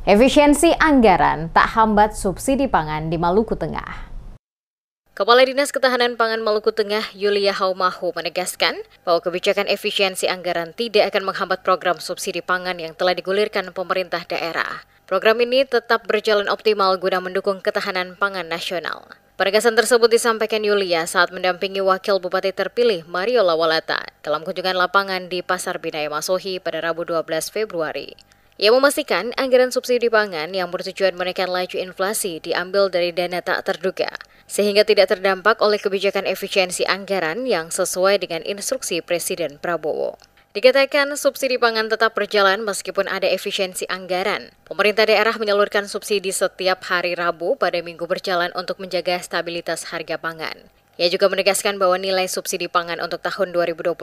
Efisiensi anggaran tak hambat subsidi pangan di Maluku Tengah. Kepala Dinas Ketahanan Pangan Maluku Tengah, Yulia Haumahu, menegaskan bahwa kebijakan efisiensi anggaran tidak akan menghambat program subsidi pangan yang telah digulirkan pemerintah daerah. Program ini tetap berjalan optimal guna mendukung ketahanan pangan nasional. Penegasan tersebut disampaikan Yulia saat mendampingi Wakil Bupati terpilih Mario Lawalata dalam kunjungan lapangan di Pasar Binaya Masohi pada Rabu 12 Februari. Ia memastikan anggaran subsidi pangan yang bertujuan menekan laju inflasi diambil dari dana tak terduga, sehingga tidak terdampak oleh kebijakan efisiensi anggaran yang sesuai dengan instruksi Presiden Prabowo. Dikatakan subsidi pangan tetap berjalan meskipun ada efisiensi anggaran. Pemerintah daerah menyalurkan subsidi setiap hari Rabu pada minggu berjalan untuk menjaga stabilitas harga pangan. Ia juga menegaskan bahwa nilai subsidi pangan untuk tahun 2025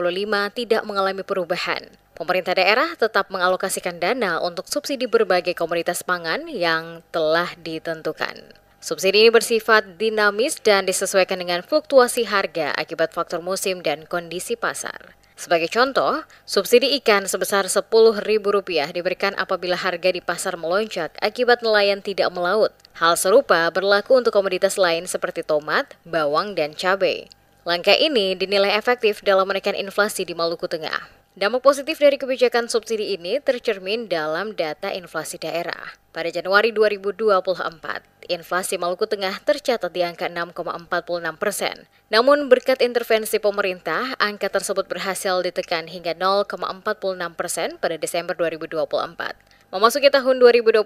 tidak mengalami perubahan. Pemerintah daerah tetap mengalokasikan dana untuk subsidi berbagai komoditas pangan yang telah ditentukan. Subsidi ini bersifat dinamis dan disesuaikan dengan fluktuasi harga akibat faktor musim dan kondisi pasar. Sebagai contoh, subsidi ikan sebesar Rp10.000 diberikan apabila harga di pasar melonjak akibat nelayan tidak melaut. Hal serupa berlaku untuk komoditas lain seperti tomat, bawang, dan cabai. Langkah ini dinilai efektif dalam menekan inflasi di Maluku Tengah. Dampak positif dari kebijakan subsidi ini tercermin dalam data inflasi daerah. Pada Januari 2024, inflasi Maluku Tengah tercatat di angka 6,46%. Namun berkat intervensi pemerintah, angka tersebut berhasil ditekan hingga 0,46% pada Desember 2024. Memasuki tahun 2025,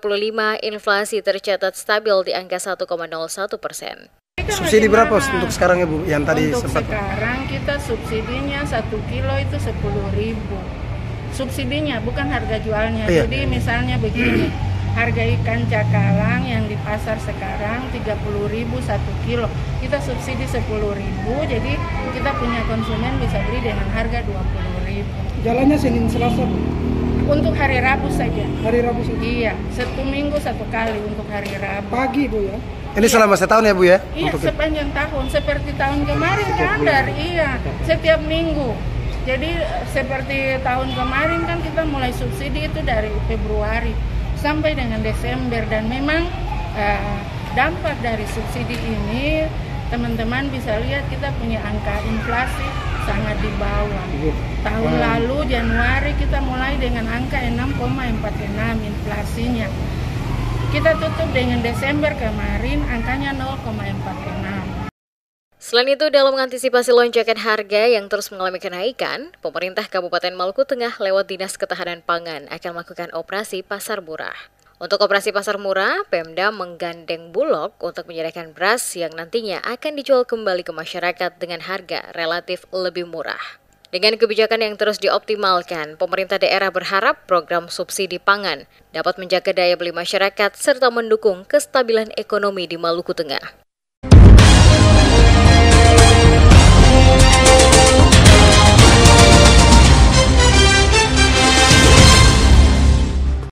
inflasi tercatat stabil di angka 1,01%. Subsidi berapa untuk sekarang ya Bu? Yang tadi untuk sempat. Sekarang kita subsidinya 1 kilo itu 10.000. Subsidinya bukan harga jualnya. Iya. Jadi misalnya begini, harga ikan cakalang yang di pasar sekarang 30.000 1 kilo. Kita subsidi 10.000, jadi kita punya konsumen bisa beli dengan harga 20.000. Jalannya Senin Selasa Bu? Untuk hari Rabu saja. Hari Rabu saja? Iya, 1 minggu 1 kali untuk hari Rabu. Pagi Bu ya? Ini selama setahun ya Bu ya? Iya, sepanjang tahun. Seperti tahun kemarin kadar, iya. Setiap minggu. Jadi seperti tahun kemarin kan kita mulai subsidi itu dari Februari sampai dengan Desember. Dan memang dampak dari subsidi ini, teman-teman bisa lihat kita punya angka inflasi sangat di bawah. Tahun lalu Januari kita mulai dengan angka 6,46 inflasinya. Kita tutup dengan Desember kemarin angkanya 0,46. Selain itu, dalam mengantisipasi lonjakan harga yang terus mengalami kenaikan, pemerintah Kabupaten Maluku Tengah lewat Dinas Ketahanan Pangan akan melakukan operasi pasar murah. Untuk operasi pasar murah, Pemda menggandeng Bulog untuk menyediakan beras yang nantinya akan dijual kembali ke masyarakat dengan harga relatif lebih murah. Dengan kebijakan yang terus dioptimalkan, pemerintah daerah berharap program subsidi pangan dapat menjaga daya beli masyarakat serta mendukung kestabilan ekonomi di Maluku Tengah.